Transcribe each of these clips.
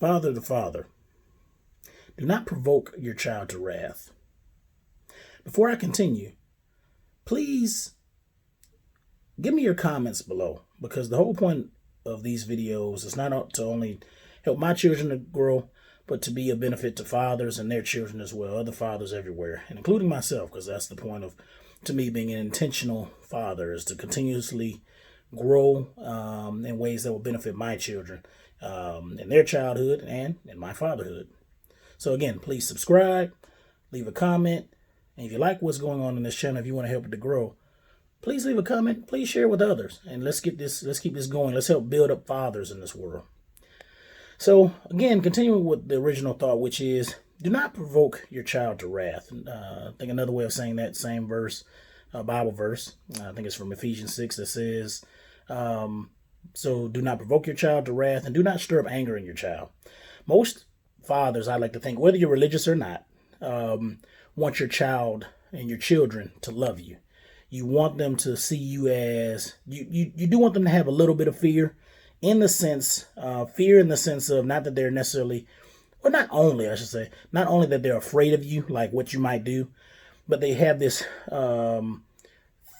Father to father, do not provoke your child to wrath. Before I continue, please give me your comments below, because the whole point of these videos is not to only help my children to grow, but to be a benefit to fathers and their children as well, other fathers everywhere, and including myself, because that's the point of, to me, being an intentional father, is to continuously grow in ways that will benefit my children in their childhood and in my fatherhood. So again, please subscribe, leave a comment, and if you like what's going on in this channel, if you want to help it to grow, please leave a comment, please share with others, and let's keep this going. Let's help build up fathers in this world. So again, continuing with the original thought, which is, do not provoke your child to wrath. I think another way of saying that same verse, Bible verse, I think it's from Ephesians 6, that says, so do not provoke your child to wrath, and do not stir up anger in your child. Most fathers, I like to think, whether you're religious or not, want your child and your children to love you. You want them to see you as, you do want them to have a little bit of fear, in the sense of not that they're necessarily, or not only, I should say, not only that they're afraid of you, like what you might do, but they have this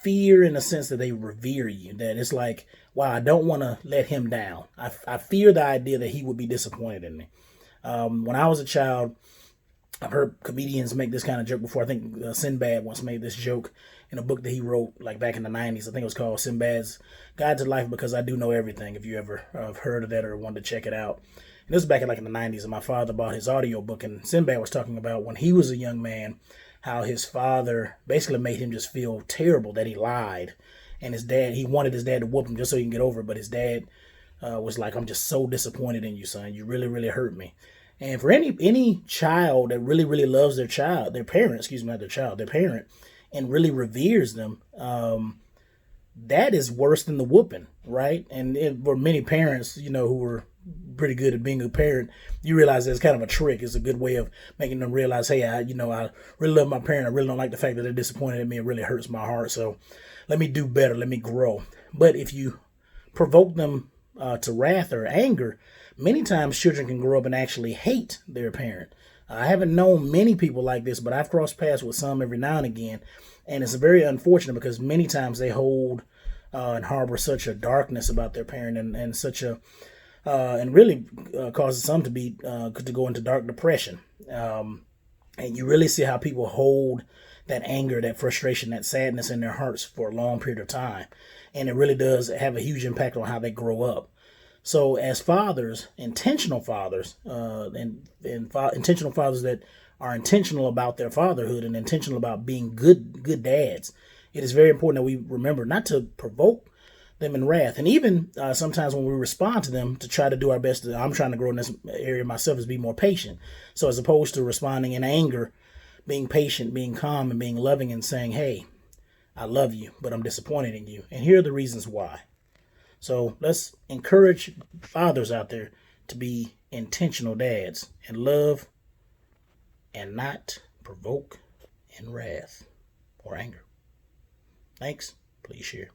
fear in the sense that they revere you, that it's like, wow, I don't want to let him down. I fear the idea that he would be disappointed in me. When I was a child, I've heard comedians make this kind of joke before. I think Sinbad once made this joke in a book that he wrote like back in the 90s. I think it was called Sinbad's Guide to Life Because I Do Know Everything, if you ever have heard of that or wanted to check it out. And this was back in the 90s, and my father bought his audio book, and Sinbad was talking about when he was a young man, how his father basically made him just feel terrible that he lied. And his dad, he wanted his dad to whoop him just so he can get over it, but his dad was like, I'm just so disappointed in you, son. You really, really hurt me. And for any child that really, really loves their child, their parent, excuse me, not their child, their parent, and really reveres them, that is worse than the whooping, right? And for many parents, who were pretty good at being a parent, you realize it's kind of a trick. It's a good way of making them realize, hey, I really love my parent. I really don't like the fact that they're disappointed in me. It really hurts my heart. So let me do better. Let me grow. But if you provoke them to wrath or anger, many times children can grow up and actually hate their parent. I haven't known many people like this, but I've crossed paths with some every now and again. And it's very unfortunate because many times they hold and harbor such a darkness about their parent, and such a, and really causes some to go into dark depression. And you really see how people hold that anger, that frustration, that sadness in their hearts for a long period of time. And it really does have a huge impact on how they grow up. So as fathers, intentional fathers, intentional fathers that are intentional about their fatherhood and intentional about being good dads, it is very important that we remember not to provoke them in wrath. And even sometimes when we respond to them, to try to do our best. I'm trying to grow in this area myself, is be more patient. So as opposed to responding in anger, being patient, being calm, and being loving, and saying, hey, I love you, but I'm disappointed in you. And here are the reasons why. So let's encourage fathers out there to be intentional dads and love and not provoke in wrath or anger. Thanks. Please share.